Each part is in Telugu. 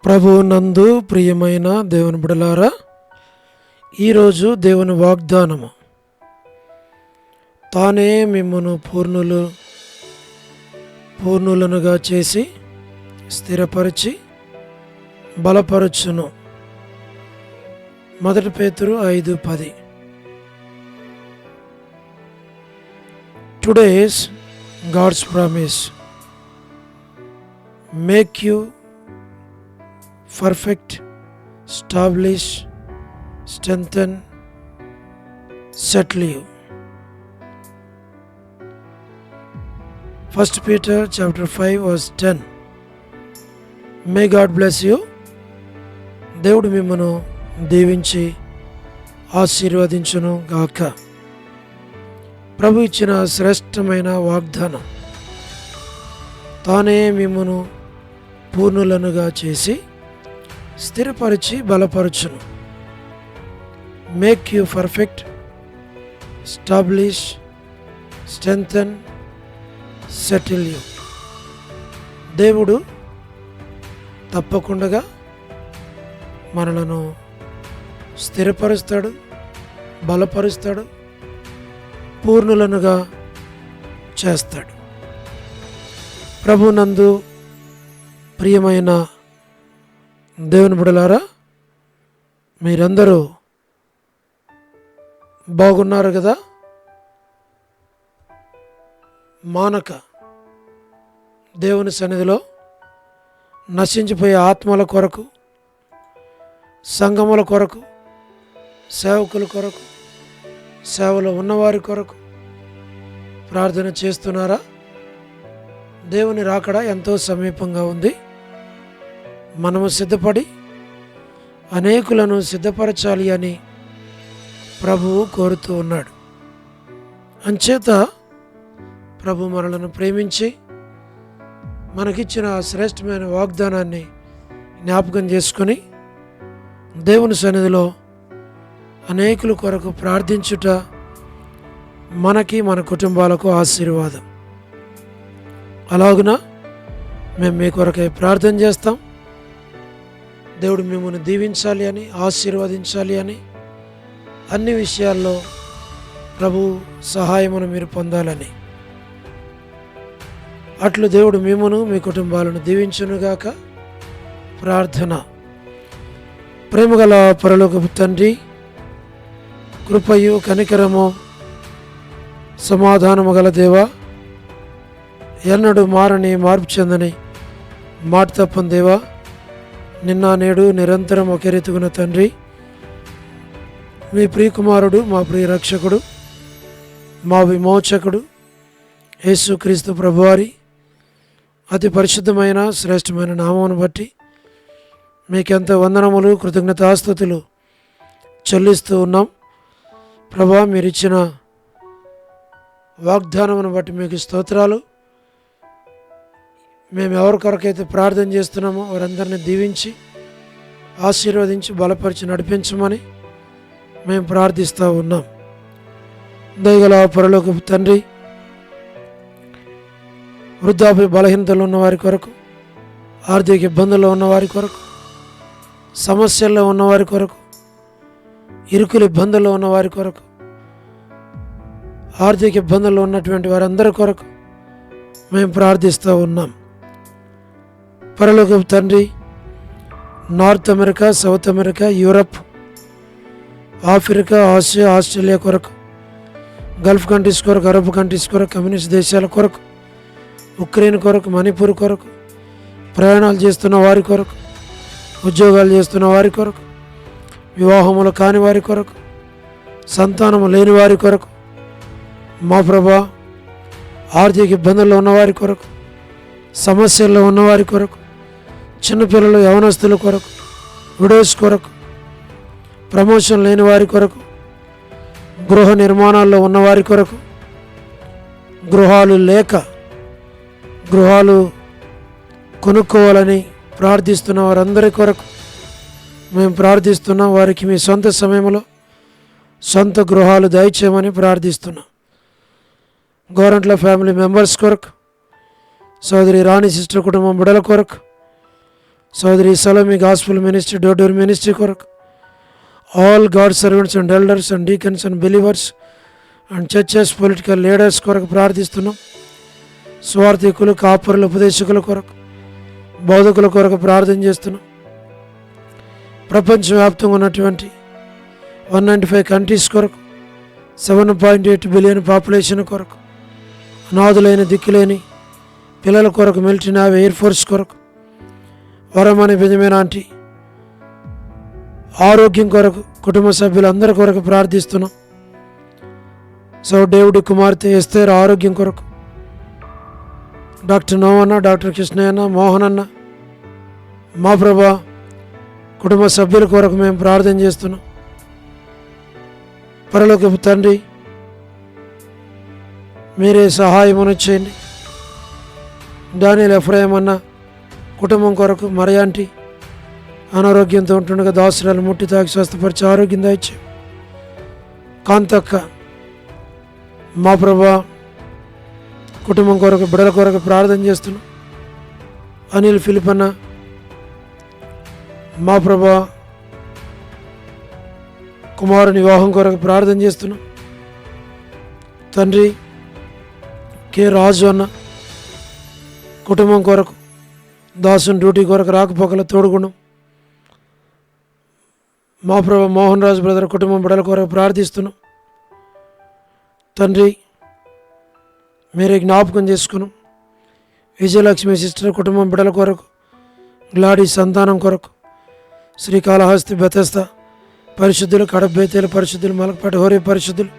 ప్రభువు నందు ప్రియమైన దేవుని బిడలారా, ఈరోజు దేవుని వాగ్దానము, తానే మిమ్మును పూర్ణులనుగా చేసి స్థిరపరిచి బలపరచును. 1 పేతురు 5:10. Today's God's promise: make you perfect, establish, strengthen, settle you. 1 Peter chapter 5 verse 10. May God bless you. దేవుడు మిమ్మను దీవించి ఆశీర్వదించును గాక. ప్రభు ఇచ్చిన శ్రేష్టమైన వాగ్దానం, తానే మిమ్మను పూర్ణులనుగా చేసి స్థిరపరిచి బలపరచును. Make you perfect, establish, strengthen, settle you. దేవుడు తప్పకుండా మనలను స్థిరపరుస్తాడు, బలపరుస్తాడు, పూర్ణులనుగా చేస్తాడు. ప్రభునందు ప్రియమైన దేవుని బిడ్డలారా, మీరందరూ బాగున్నారు కదా? మానక దేవుని సన్నిధిలో నశించిపోయే ఆత్మల కొరకు, సంఘముల కొరకు, సేవకుల కొరకు, సేవలో ఉన్నవారి కొరకు ప్రార్థన చేస్తున్నారా? దేవుని రాకడ ఎంతో సమీపంగా ఉంది. మనము సిద్ధపడి అనేకులను సిద్ధపరచాలి అని ప్రభువు కోరుతూ ఉన్నాడు. అంచేత ప్రభు మనలను ప్రేమించి మనకిచ్చిన శ్రేష్టమైన వాగ్దానాన్ని జ్ఞాపకం చేసుకొని దేవుని సన్నిధిలో అనేకుల కొరకు ప్రార్థించుట మనకి, మన కుటుంబాలకు ఆశీర్వాదం. అలాగున మేము మీ కొరకై ప్రార్థన చేస్తాం. దేవుడు మిమ్మల్ని దీవించాలి అని, ఆశీర్వదించాలి అని, అన్ని విషయాల్లో ప్రభు సహాయమును మీరు పొందాలని, అట్లు దేవుడు మిమ్మును మీ కుటుంబాలను దీవించునుగాక. ప్రార్థన. ప్రేమగల పరలోకపు తండ్రి, కృపయు కనికరము సమాధానము గల దేవా, ఎన్నడూ మారని మార్పు చెందని మాట తప్పని దేవా, నిన్న నేడు నిరంతరం ఒకే రీతిగున్న తండ్రి, మీ ప్రియకుమారుడు, మా ప్రియ రక్షకుడు, మా విమోచకుడు యేసుక్రీస్తు ప్రభువారి అతి పరిశుద్ధమైన శ్రేష్టమైన నామమును బట్టి మీకెంత వందనములు, కృతజ్ఞతాస్తుతులు చెల్లిస్తూ ఉన్నాం. ప్రభా, మీరిచ్చిన వాగ్దానమును బట్టి మీకు స్తోత్రాలు. మేము ఎవరి కొరకైతే ప్రార్థన చేస్తున్నామో వారందరినీ దీవించి, ఆశీర్వదించి, బలపరిచి నడిపించమని మేము ప్రార్థిస్తూ ఉన్నాం. దయగల పరలోకపు తండ్రి, వృద్ధాప్య బలహీనతలు ఉన్నవారి కొరకు, ఆర్థిక ఇబ్బందుల్లో ఉన్నవారి కొరకు, సమస్యల్లో ఉన్నవారి కొరకు, ఇరుకుల ఇబ్బందుల్లో ఉన్నవారి కొరకు, ఆర్థిక ఇబ్బందుల్లో ఉన్నటువంటి వారందరి కొరకు మేము ప్రార్థిస్తూ ఉన్నాం. పరలోకపు తండ్రి, north America, south America, Europe, Africa, Asia, Australia కొరకు, గల్ఫ్ కంట్రీస్ కొరకు, అరబ్ కంట్రీస్ కొరకు, కమ్యూనిస్ట్ దేశాల కొరకు, ఉక్రెయిన్ కొరకు, మణిపూర్ కొరకు, ప్రయాణాలు చేస్తున్న వారి కొరకు, ఉద్యోగాలు చేస్తున్న వారి కొరకు, వివాహములు కాని వారి కొరకు, సంతానము లేని వారి కొరకు, మా ప్రభా, ఆర్థిక ఇబ్బందుల్లో ఉన్నవారి కొరకు, సమస్యల్లో ఉన్నవారి కొరకు, చిన్నపిల్లలు, యవనస్తుల కొరకు, విడోస్ కొరకు, ప్రమోషన్ లేని వారి కొరకు, గృహ నిర్మాణాల్లో ఉన్నవారి కొరకు, గృహాలు లేక గృహాలు కొనుక్కోవాలని ప్రార్థిస్తున్న వారందరి కొరకు మేము ప్రార్థిస్తున్నాం. వారికి మీ సొంత సమయంలో సొంత గృహాలు దయచేయమని ప్రార్థిస్తున్నాం. గోరంట్ల ఫ్యామిలీ మెంబర్స్ కొరకు, సోదరి రాణి సిస్టర్ కుటుంబం బిడల కొరకు, సోదరి Salome gospel ministry, door ministry కొరకు, all God servants and elders and deacons and believers and churches, political leaders కొరకు ప్రార్థిస్తున్నాం. స్వార్థికులు, కాపరులు, ఉపదేశకుల కొరకు, బోధకుల కొరకు ప్రార్థన చేస్తున్నాం. ప్రపంచవ్యాప్తంగా ఉన్నటువంటి 195 కంట్రీస్ కొరకు, 7.8 బిలియన్ పాపులేషన్ కొరకు, అనాథులైన దిక్కులేని పిల్లల కొరకు, మిలిటరీ, నేవీ, ఎయిర్ ఫోర్స్ కొరకు, వరమని బెంజమిన్ ఆరోగ్యం కొరకు, కుటుంబ సభ్యులందరి కొరకు ప్రార్థిస్తున్నాం. సో డేవిడ్ కుమార్తె ఎస్తేర్ ఆరోగ్యం కొరకు, డాక్టర్ నోవన్న, డాక్టర్ కృష్ణయ్యన్న, మోహన్ అన్న, మా ప్రభా కుటుంబ సభ్యుల కొరకు మేము ప్రార్థన చేస్తున్నాం. పరలోకపు తండ్రి, మీరే సహాయమును చేయండి. డానియల్ ఎఫ్రాయిం అన్న కుటుంబం కొరకు, మరియాంటి అనారోగ్యంతో ఉంటుండగా దాసురాలు ముట్టి తాకి స్వస్థపరిచి ఆరోగ్యం దయచే. కాంతక్క, మా ప్రభా కుటుంబం కొరకు, బిడ్డల కొరకు ప్రార్థన చేస్తున్నాం. అనిల్, ఫిలిప్ అన్న, మా ప్రభా కుమారుని వివాహం కొరకు ప్రార్థన చేస్తున్నాం. తండ్రి, కె రాజు అన్న కుటుంబం కొరకు, దాసుని డ్యూటీ కొరకు రాకపోకల తోడుగుండం. మా ప్రభా మోహన్ రాజు బ్రదర్ కుటుంబం, బిడ్డల కొరకు ప్రార్థిస్తున్నాం. తండ్రి, మీరే జ్ఞాపకం చేసుకున్నాం. విజయలక్ష్మి సిస్టర్ కుటుంబం, బిడ్డల కొరకు, గ్లాడీ సంతానం కొరకు, శ్రీకాళహస్తి, బెతస్తా పరిశుద్ధులు, కడప బేతేలు పరిశుద్ధులు, మలకపేట హోరీ పరిశుద్ధులు,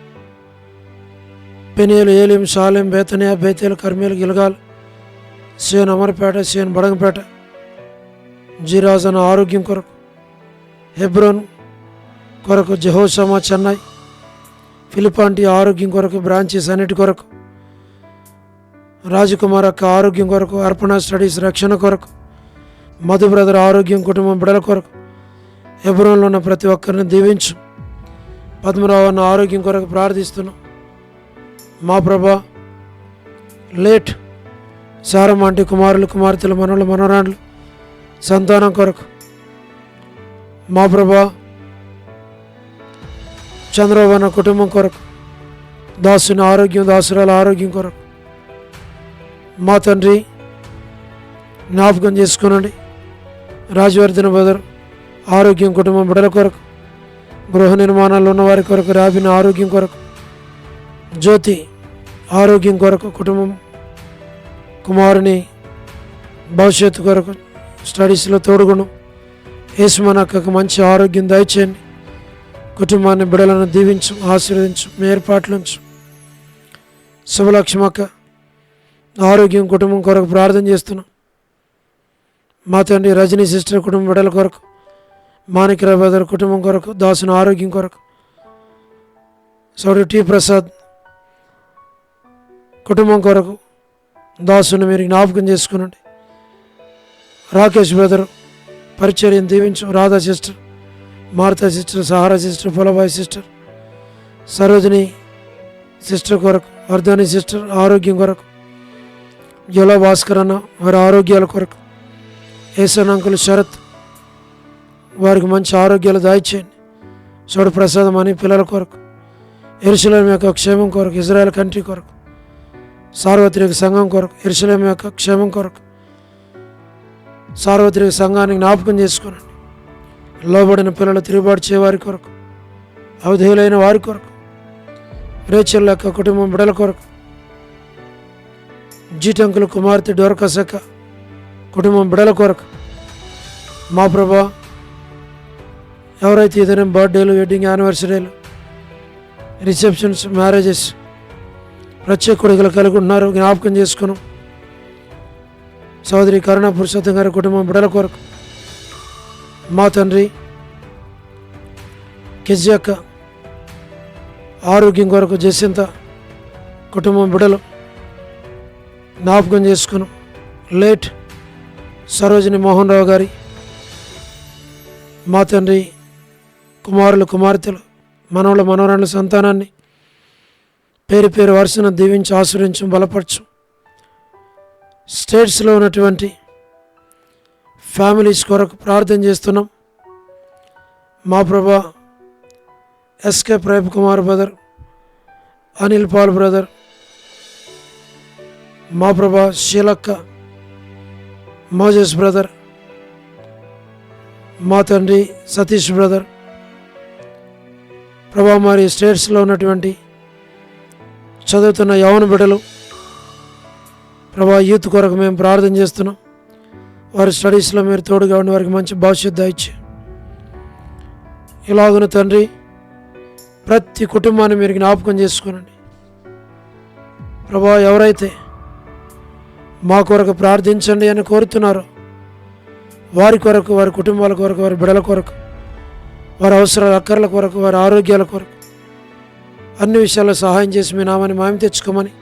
పెనియలు, ఏలిం, షాలెం, బేతనియా, బేతేలు, కర్మేలు, గిలగాల్, సేన్ అమర్పేట, సేన్ బడంగపేట, జీరాజన ఆరోగ్యం కొరకు, హెబ్రోన్ కొరకు, జెహోషమా చెన్నై, ఫిలిపాంటి ఆరోగ్యం కొరకు, బ్రాంచెస్ అన్నిటి కొరకు, రాజకుమార్ అక్క ఆరోగ్యం కొరకు, అర్పణ స్టడీస్ రక్షణ కొరకు, మధు బ్రదర్ ఆరోగ్యం, కుటుంబం, బిడల కొరకు, హెబ్రోన్లో ఉన్న ప్రతి ఒక్కరిని దీవించు. పద్మరావు అన్న ఆరోగ్యం కొరకు ప్రార్థిస్తున్నాం. మా ప్రభా లేట్ సారమాంటి కుమారులు, కుమార్తెలు, మనవలు, మనవరాండ్లు సంతానం కొరకు, మా ప్రభా చంద్రబాబు అన్న కుటుంబం కొరకు, దాసుని ఆరోగ్యం, దాసురాల ఆరోగ్యం కొరకు, మా తండ్రి జ్ఞాపకం చేసుకునండి. రాజవర్ధన బదర్ ఆరోగ్యం, కుటుంబం, బిడ్డల కొరకు, గృహ నిర్మాణాల్లో ఉన్న వారి కొరకు, రాబిన ఆరోగ్యం కొరకు, జ్యోతి ఆరోగ్యం కొరకు, కుటుంబం, కుమారుని భవిష్యత్తు కొరకు, స్టడీస్లో తోడుగును. యేసుమన్ అక్కకు మంచి ఆరోగ్యం దయచేయండి. కుటుంబాన్ని, బిడ్డలను దీవించు, ఆశీర్వదించు, మీ ఏర్పాట్లుంచు. శుభలక్ష్మక్క ఆరోగ్యం, కుటుంబం కొరకు ప్రార్థన చేస్తున్నాం. మా తండ్రి రజనీ సిస్టర్ కుటుంబం, బిడ్డల కొరకు, మాణిక్యరావు బ్రదర్ కుటుంబం కొరకు, దాసుని ఆరోగ్యం కొరకు, సౌడి టి ప్రసాద్ కుటుంబం కొరకు, దాసుని మీరు జ్ఞాపకం చేసుకునండి. రాకేష్ బ్రదర్ పరిచర్యను దీవించు. Radha sister, Marutha sister, Sahara sister, Polabai sister, Sarojini sister కొరకు, వర్ధని సిస్టర్ ఆరోగ్యం కొరకు, జల భాస్కర్ అన్న వారి ఆరోగ్యాల కొరకు, ఏసన్ అంకుల్ శరత్ వారికి మంచి ఆరోగ్యాలు దాయిచేయండి. సోడు ప్రసాదం అని పిల్లల కొరకు, యెరూషలేము యొక్క క్షేమం కొరకు, ఇజ్రాయెల్ కంట్రీ కొరకు, సార్వత్రిక సంఘం కొరకు, యెరూషలేము యొక్క క్షేమం కొరకు, సార్వత్రిక సంఘాన్ని జ్ఞాపకం చేసుకోనండి. లోబడిన పిల్లలు, తిరుగుబాటు చేయవారి కొరకు, అవధేయులైన వారి కొరకు, రేచల్ యొక్క కుటుంబం, బిడల కొరకు, జీటంకుల కుమార్తె డోరకసక్క కుటుంబం, బిడల కొరకు, మా ప్రభా ఎవరైతే ఏదైనా బర్త్డేలు, వెడ్డింగ్ యానివర్సరీలు, రిసెప్షన్స్, మ్యారేజెస్ ప్రత్యేక కొడుకులు కలిగి ఉన్నారు జ్ఞాపకం చేసుకున్నాం. సోదరి కరుణ పురుషోత్తం గారి కుటుంబం, బిడల కొరకు, మా తండ్రి కెజి అక్క ఆరోగ్యం కొరకు, జసింత కుటుంబం, బిడలు జ్ఞాపకం చేసుకున్నాం. లేట్ సరోజిని మోహన్ రావు గారి, మా తండ్రి కుమారులు, కుమార్తెలు, మనవల, మనవరాళ్ళ సంతానాన్ని పేరు పేరు వరుసను దీవించి, ఆశ్రయించు, బలపరచు. స్టేట్స్లో ఉన్నటువంటి ఫ్యామిలీస్ కొరకు ప్రార్థన చేస్తున్నాం. మా ప్రభా SK Prem Kumar brother, Anil Paul brother, మా ప్రభా శీలక్క, మోజెస్ బ్రదర్, మా తండ్రి సతీష్ బ్రదర్, ప్రభా మరి స్టేట్స్లో ఉన్నటువంటి చదువుతున్న యవన బిడ్డలు ప్రభా యూత్ కొరకు మేము ప్రార్థన చేస్తున్నాం. వారి స్టడీస్లో మీరు తోడుగా ఉండి వారికి మంచి భవిష్యత్తు ఇచ్చి ఇలాగున తండ్రి ప్రతి కుటుంబాన్ని మీరు జ్ఞాపకం చేసుకోనండి. ప్రభా ఎవరైతే మా కొరకు ప్రార్థించండి అని కోరుతున్నారో వారి కొరకు, వారి కుటుంబాల కొరకు, వారి బిడ్డల కొరకు, వారి అవసరాల అక్కర్ల కొరకు, వారి ఆరోగ్యాల కొరకు అన్ని విషయాల్లో సహాయం చేసి మీ నామాన్ని మాయం తెచ్చుకోమని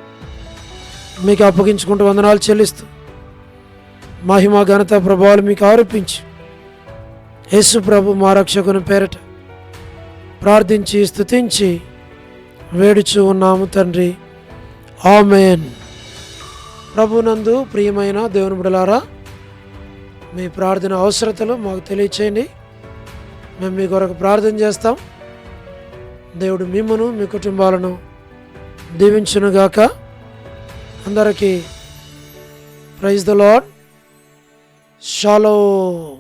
మీకు అప్పగించుకుంటూ వందనాలు చెల్లిస్తూ మహిమ ఘనత ప్రభావాలు మీకు ఆరోపించి యేసు ప్రభు మా రక్షకుని పేరట ప్రార్థించి స్తుతించి వేడుచు ఉన్నాము తండ్రి, ఆమేన్. ప్రభునందు ప్రియమైన దేవుని బిడ్డలారా, మీ ప్రార్థన అవసరతలు మాకు తెలియచేయండి. మేము మీ కొరకు ప్రార్థన చేస్తాం. దేవుడు మిమ్మును మీ కుటుంబాలను దీవించునుగాక. అందరికీ ప్రైజ్ ద లార్డ్. షాలోమ్.